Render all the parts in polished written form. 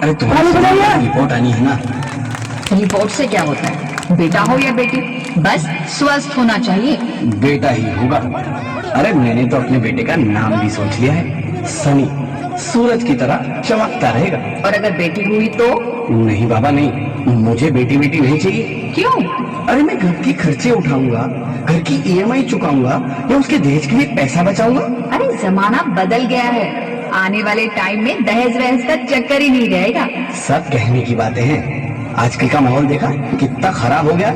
अरे तुम्हारी रिपोर्ट आनी है ना। रिपोर्ट से क्या होता है, बेटा हो या बेटी, बस स्वस्थ होना चाहिए। बेटा ही होगा। अरे मैंने तो अपने बेटे का नाम भी सोच लिया है, सनी, सूरज की तरह चमकता रहेगा। और अगर बेटी हुई तो? नहीं बाबा नहीं, मुझे बेटी बेटी नहीं चाहिए। क्यों? अरे मैं घर के खर्चे उठाऊंगा, घर की ईएमआई चुकाऊंगा या उसके दहेज के लिए पैसा बचाऊंगा। अरे जमाना बदल गया है, आने वाले टाइम में दहेज वहेज का चक्कर ही नहीं रहेगा। सब कहने की बातें हैं, आजकल का माहौल देखा कितना खराब हो गया।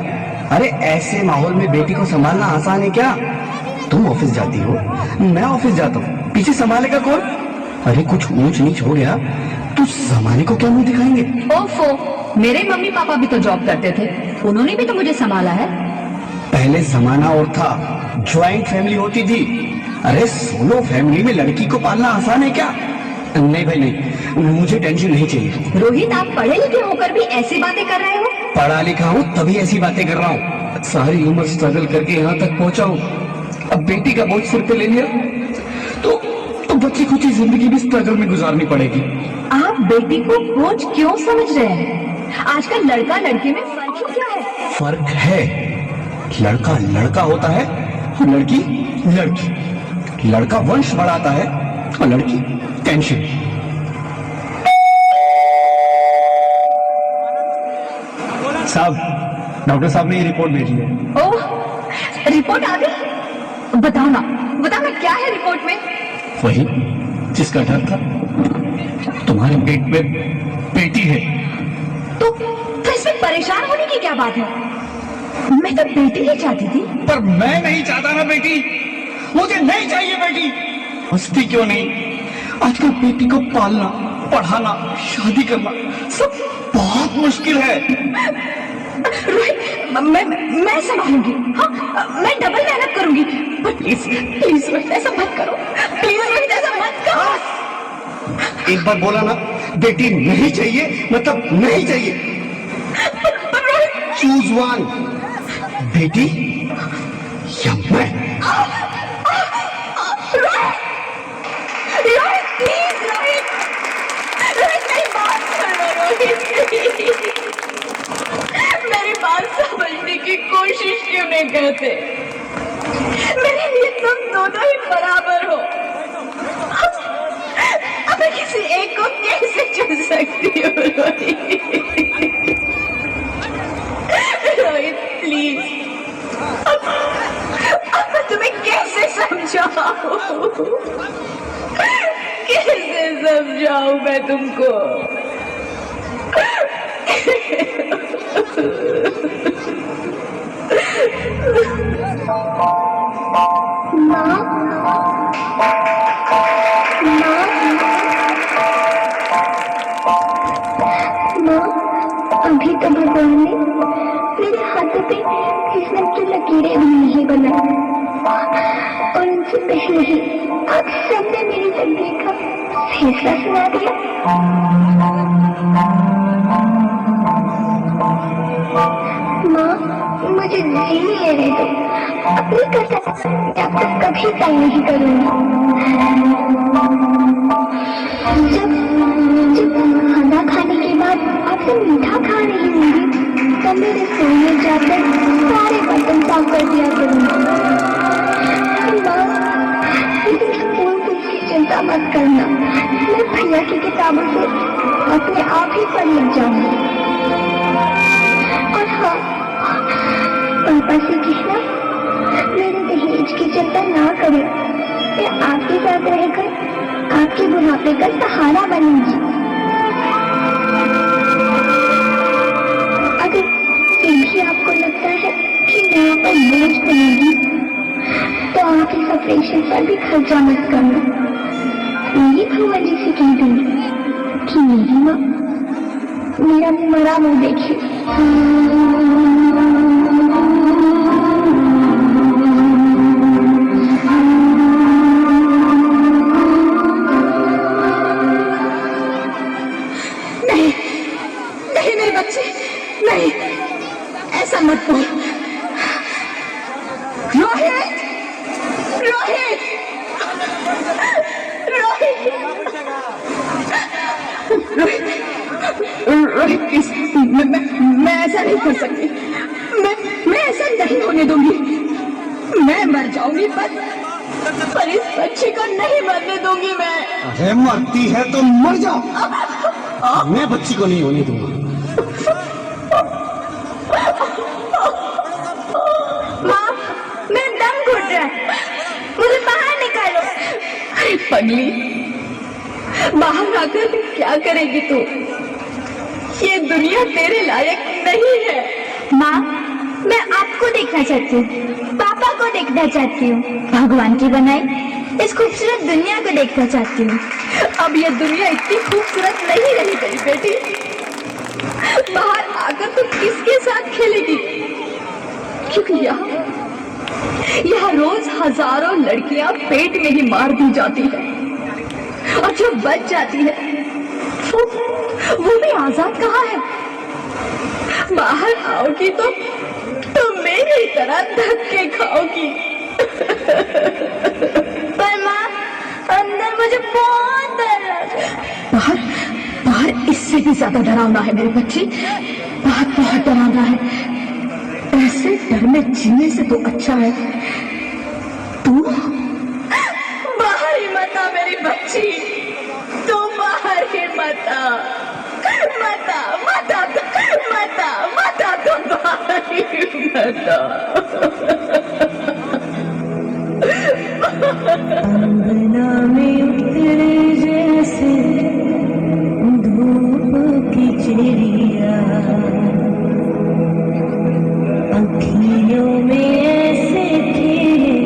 अरे ऐसे माहौल में बेटी को संभालना आसान है क्या? तुम ऑफिस जाती हो, मैं ऑफिस जाता हूँ, पीछे संभालेगा कौन? अरे कुछ ऊंच नीच हो गया तो जमाने को क्या मुंह दिखाएंगे? ओफो, मेरे मम्मी पापा भी तो जॉब करते थे, उन्होंने भी तो मुझे संभाला है। पहले जमाना और था, ज्वाइंट फैमिली होती थी। अरे सोलो फैमिली में लड़की को पालना आसान है क्या? नहीं भाई नहीं, मुझे टेंशन नहीं चाहिए। रोहित, आप पढ़े लिखे होकर भी ऐसी बातें कर रहे हो? पढ़ा लिखा हूँ तभी ऐसी बातें कर रहा हूँ, सारी उम्र स्ट्रगल करके यहाँ तक पहुँचा हूँ। अब बेटी का बोझ सिर पे ले लिया तो बच्ची खुची जिंदगी भी स्ट्रगल में गुजारनी पड़ेगी। आप बेटी को बोझ क्यों समझ रहे हैं? आजकल लड़का लड़की में फर्क ही क्या है? फर्क है, लड़का लड़का होता है और लड़की लड़की। लड़का वंश बढ़ाता है और लड़की टेंशन। साहब, डॉक्टर साहब ने ये रिपोर्ट भेजी है। ओह, रिपोर्ट आ गई? बताओ ना क्या है रिपोर्ट में? वही जिसका डर था, तुम्हारे पेट में बेटी है। तो इसमें परेशान होने की क्या बात है? मैं तो बेटी ही चाहती थी। पर मैं नहीं चाहता ना बेटी, मुझे नहीं चाहिए बेटी। हंसती क्यों नहीं? आजकल बेटी को पालना, पढ़ाना, शादी करना सब बहुत मुश्किल है। रोहित, मैं संभालूंगी। हाँ, मैं डबल मेहनत करूंगी। पर प्लीज रोहित ऐसा मत करो, प्लीज रोहित ऐसा मत करो। एक बार बोला ना, बेटी नहीं चाहिए मतलब नहीं चाहिए। चूज वन, बेटी या मैं। रोहित प्लीज, रोहित मेरी बात सुनो रोहित। मेरी बात समझने की कोशिश क्यों नहीं करते? मेरे लिए तुम दोनों ही बराबर हो। अब मैं किसी एक को कैसे चुन सकती हूँ रोहित प्लीज। अब मैं तुम्हें कैसे समझाऊं मैं तुमको? अभी तो भगवान ने मेरे हाथों पे किस्मत की लकीरें भी नहीं बनाई, और उनसे पहले ही आप सबने मेरी तकदीर का फैसला सुना दिया। माँ, मुझे जीने दे दो, अपनी कसम मैं आपको कभी तंग नहीं करूंगी। जब खाना खाने के बाद आपसे मीठा खा रही होंगी तब मैं रसोई में जाकर सारे बर्तन साफ कर दिया करूंगी। लेकिन स्कूल की चिंता मत करना, मैं भैया की किताबों से अपने आप ही पढ़ लग जाऊंगी। और हाँ, पापा से कहना मेरे दहेज की चिंता ना करें, मैं आपके साथ रहकर आपके बुढ़ापे का सहारा बनूंगी। अगर फिर भी आपको लगता है कि मैं आप पर बोझ बनूंगी तो आप इस ऑपरेशन पर भी खर्चा मत करना। मेरी भुआ जी से कह दूंगी कि मेरी माँ मेरा मरा मुंह देखिए। नहीं मेरे बच्चे, नहीं, ऐसा मत बोल। रोहित, रोहित, रोहित, रोहित, रोहित प्लीज, मैं ऐसा नहीं कर सकती। मैं ऐसा नहीं होने दूंगी। मैं मर जाऊंगी पर इस बच्चे को नहीं मरने दूंगी मैं। अरे मरती है तो मर जाओ, मैं बच्ची को नहीं होने दूंगा। माँ, मेरा दम घुट रहा है, मुझे बाहर निकालो। अरे पगली, बाहर आकर क्या करेगी तू? ये दुनिया तेरे लायक नहीं है। माँ, मैं आपको देखना चाहती हूँ, पापा को देखना चाहती हूँ, भगवान की बनाई इस खूबसूरत दुनिया को देखना चाहती हूँ। अब ये दुनिया इतनी खूबसूरत नहीं रही गई बेटी। बाहर आकर तू किसके साथ खेलेगी? क्योंकि यहाँ रोज हजारों लड़कियां पेट में ही मार दी जाती है, और जो बच जाती है वो भी आजाद कहाँ है? बाहर आओगी तो मेरी तरह धक्के खाओगी। पर माँ, अंदर मुझे बहुत डर लग रहा है। बाहर इससे भी ज्यादा डरावना है मेरे बच्चे, बहुत डरावना है। ऐसे डर में जीने से तो अच्छा है तू बाहर ही मत आ मेरी बच्ची, तू बाहर ही मत आ, मत आ, मत आ, मत आ, मत आ, तू बाहर ही मत आ। अंगना में उतरे जैसे धूप की चिड़िया, अखियों में ऐसे खिले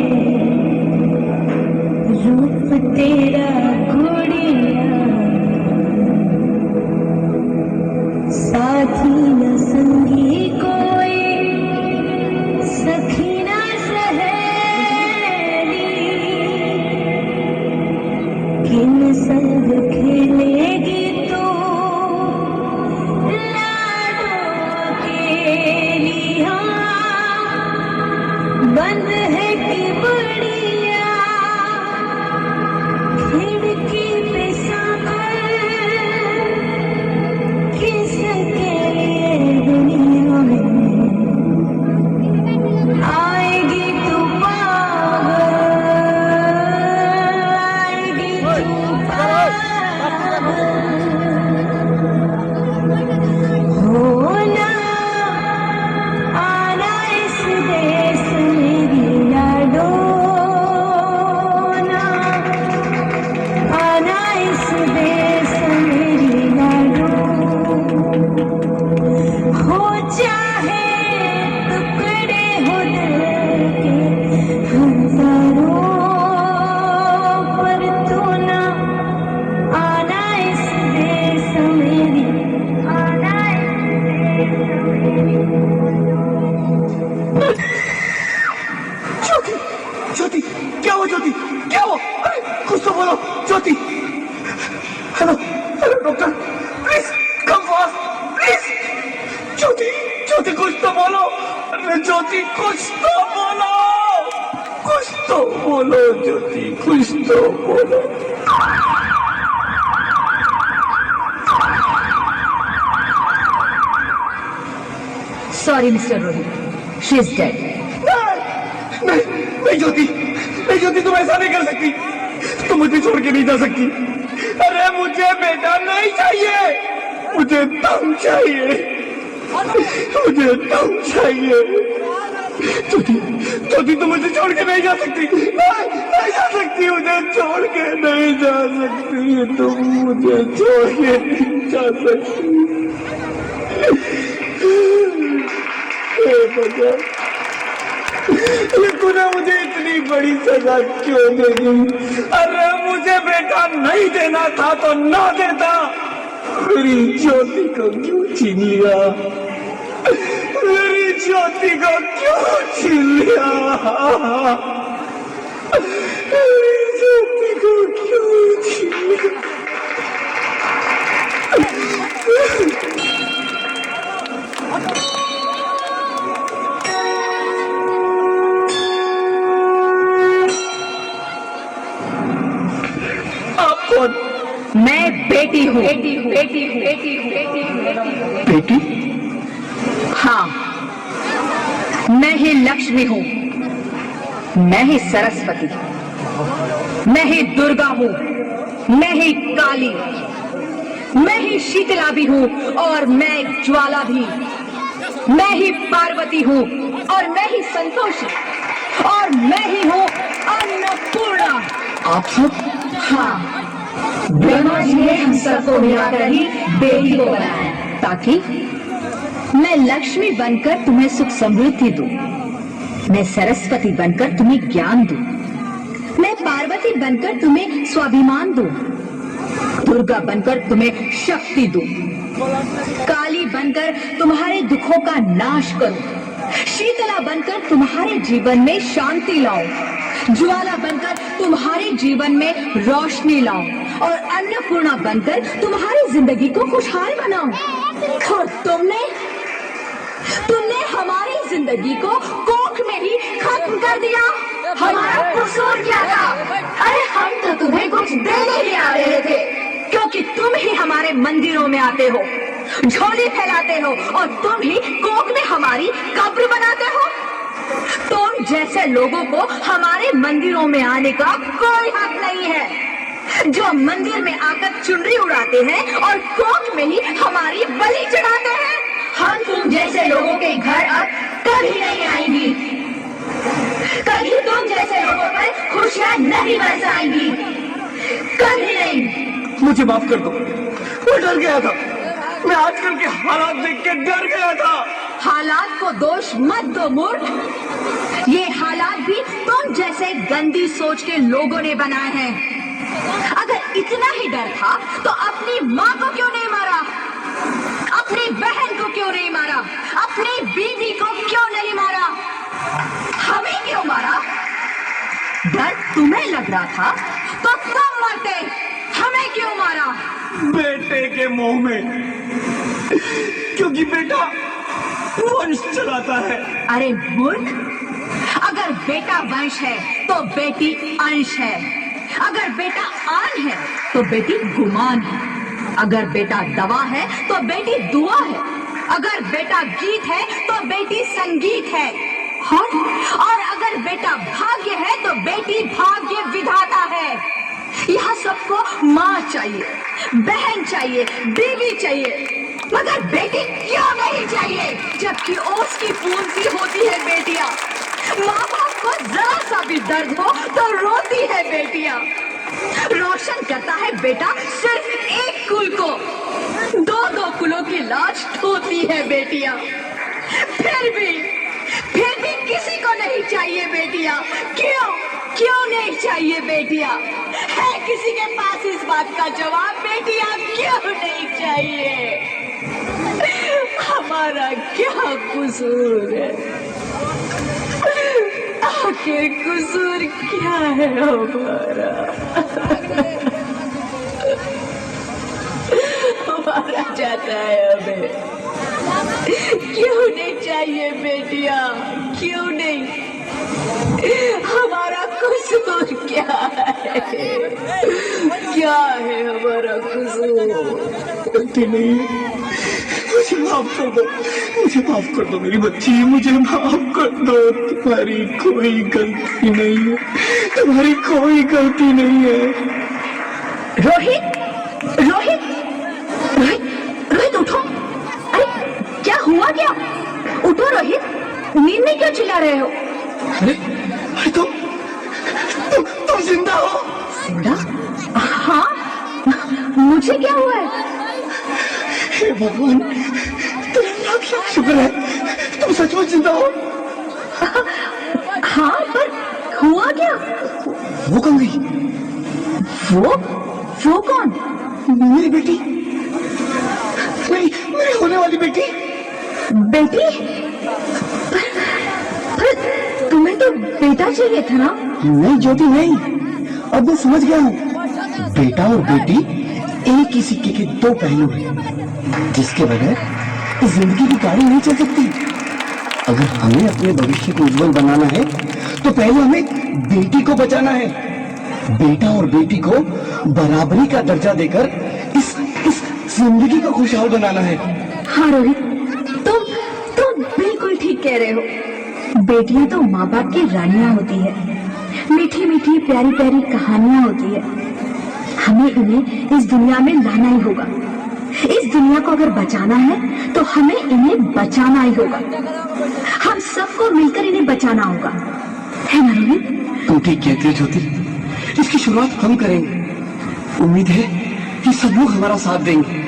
रूप तेरा गुड़िया, साथी न संगी कोई, सखी न सहेली, किन संग खेलेगी तू लाडों के लिया, बंद है कि बढ़िया खिड़की पे साकर, किसके लिए दुनिया में आएगी तू पागल, आएगी तू पागल, होना आना इस देश मेरी लाडो, ना आना इस देश मेरी लाडो, हो चाहे टुकड़े हो दिल के हजारों, पर तू ना आना इस देश मेरी, आना इस देश मेरी। ज्योति, ज्योति, क्या हुआ ज्योति, क्या हुआ? अरे कुछ तो बोलो Jyoti. Hello hello doctor, please come fast please. Jyoti, Jyoti कुछ तो बोलो। अरे ज्योति कुछ तो बोलो, कुछ तो बोलो ज्योति, कुछ तो बोलो। Sorry mister Rohit, she is dead. नहीं ज्योति, नहीं ज्योति, तुम ऐसा नहीं कर सकती, तुम मुझे छोड़ के नहीं जा सकती। अरे मुझे बेटा नहीं चाहिए, मुझे दम चाहिए, मुझे दम चाहिए। ज्योति, ज्योति तुम मुझे छोड़ के नहीं जा सकती, नहीं जा सकती, मुझे छोड़ के नहीं जा सकती, तुम मुझे छोड़ के नहीं जा सकती। लेकिन मुझे इतनी बड़ी सजा क्यों दे दी? अरे मुझे बेटा नहीं देना था तो ना देता, मेरी ज्योति को क्यों छीन लिया, मेरी ज्योति को क्यों छीन लिया, मेरी ज्योति को क्यों छीन लिया? मैं बेटी हूँ। हूँ, बेटी हूँ, बेटी हूँ, बेटी हूँ, बेटी हूँ, बेटी? हाँ, मैं ही लक्ष्मी हूँ, मैं ही सरस्वती, मैं ही दुर्गा हूँ, मैं ही काली, मैं ही शीतला भी हूँ और मैं ज्वाला भी, मैं ही पार्वती हूँ और मैं ही संतोषी और मैं ही हूँ अन्नपूर्णा। आप सब? हाँ, ब्रह्मा जी ने हम सबको मिलाकर ही बेटी को बनाया ताकि मैं लक्ष्मी बनकर तुम्हें सुख समृद्धि दूं, मैं सरस्वती बनकर तुम्हें ज्ञान दूं, मैं पार्वती बनकर तुम्हें स्वाभिमान दूं, दुर्गा बनकर तुम्हें शक्ति दूं, काली बनकर तुम्हारे दुखों का नाश करूं, शीतला बनकर तुम्हारे जीवन में शांति लाऊं, ज्वाला बनकर तुम्हारे जीवन में रोशनी लाऊं और अन्नपूर्णा बनकर तुम्हारी जिंदगी को खुशहाल बनाऊं। और तुमने हमारी जिंदगी को कोख में ही खत्म कर दिया। हमारा कसूर क्या था? अरे हम तो तुम्हें कुछ देने ही आ रहे थे, क्योंकि तुम ही हमारे मंदिरों में आते हो, झोली फैलाते हो और तुम ही कोख में हमारी कब्र बनाते हो। तुम जैसे लोगों को हमारे मंदिरों में आने का कोई हक नहीं है, जो मंदिर में आकर चुनरी उड़ाते हैं और कोख में ही हमारी बलि चढ़ाते हैं। हम तुम जैसे लोगों के घर अब कभी नहीं आएंगी, कभी तुम जैसे लोगों पर खुशियां नहीं बरसाएंगी, कभी नहीं। मुझे माफ कर दो, मैं डर गया था, मैं आजकल के हालात देख के डर गया था। हालात को दोष मत दो मूर्ख, ये हालात भी तुम जैसे गंदी सोच के लोगों ने बनाए हैं। अगर इतना ही डर था तो अपनी माँ को क्यों नहीं मारा, अपनी बहन को क्यों नहीं मारा, अपनी बीवी को क्यों नहीं मारा, हमें क्यों मारा? डर तुम्हें लग रहा था तो तुम मरते, हमें क्यों मारा? बेटे के मोह में, क्योंकि बेटा वंश चलाता है। अरे मूर्ख, अगर बेटा वंश है तो बेटी अंश है, अगर बेटा आन है तो बेटी गुमान है, अगर बेटा दवा है तो बेटी दुआ है, अगर बेटा गीत है तो बेटी संगीत है, और अगर बेटा भाग्य है तो बेटी भाग्य विधाता है। यहाँ सबको माँ चाहिए, बहन चाहिए, बीवी चाहिए, मगर बेटी क्यों नहीं चाहिए? जबकि ओस की बूंद सी होती है बेटियां, माँ बाप को जरा सा भी दर्द हो तो रोती है बेटियां। रोशन करता है बेटा सिर्फ एक कुल को, दो कुलों की लाज ढोती है बेटियां। फिर भी किसी को नहीं चाहिए बेटियां। क्यों नहीं चाहिए बेटियां? है किसी के पास इस बात का जवाब? बेटियां क्यों नहीं चाहिए? हमारा क्या कसूर है? आखिर कसूर क्या है हमारा? हमारा जाता है हमें। क्यों नहीं चाहिए बेटियां? क्यों नहीं? हमारा कसूर क्या है? क्या है हमारा कसूर? गलती नहीं, मुझे माफ कर दो, मुझे माफ कर दो मेरी बच्ची, मुझे माफ कर दो। तुम्हारी कोई गलती नहीं है, तुम्हारी कोई गलती नहीं है। रोहित, रोहित, रोहित, रोहित उठो। अरे क्या हुआ क्या? उठो रोहित, नींद में क्यों चिल्ला रहे हो? अरे तुम जिंदा हो? जिंदा? हाँ, मुझे क्या हुआ है? हे भगवान, तेरा लाख लाख शुक्र है, तुम सचमुच जिंदा हो। हाँ, पर हुआ क्या? वो कौन गई? वो कौन? मेरी बेटी, मेरी होने वाली बेटी। बेटी? पर तुम्हें तो बेटा चाहिए था ना? नहीं ज्योति नहीं, अब मैं समझ गया हूँ। बेटा और बेटी एक ही सिक्के के दो पहलू हैं, जिसके बगैर जिंदगी की गाड़ी नहीं चल सकती। अगर हमें अपने भविष्य को उज्जवल बनाना है तो पहले हमें बेटी को बचाना है। बेटा और बेटी को बराबरी का दर्जा देकर इस जिंदगी को खुशहाल बनाना है। हाँ रोहित, तुम बिल्कुल ठीक कह रहे हो। बेटियां तो माँ बाप की रानियां होती है, मीठी मीठी प्यारी प्यारी कहानियां होती है। हमें इन्हें इस दुनिया में लाना ही होगा। इस दुनिया को अगर बचाना है तो हमें इन्हें बचाना ही होगा। हम सबको मिलकर इन्हें बचाना होगा, है ना रोहित? तुम ठीक कहती हो ज्योति, इसकी शुरुआत हम करेंगे। उम्मीद है कि सब लोग हमारा साथ देंगे।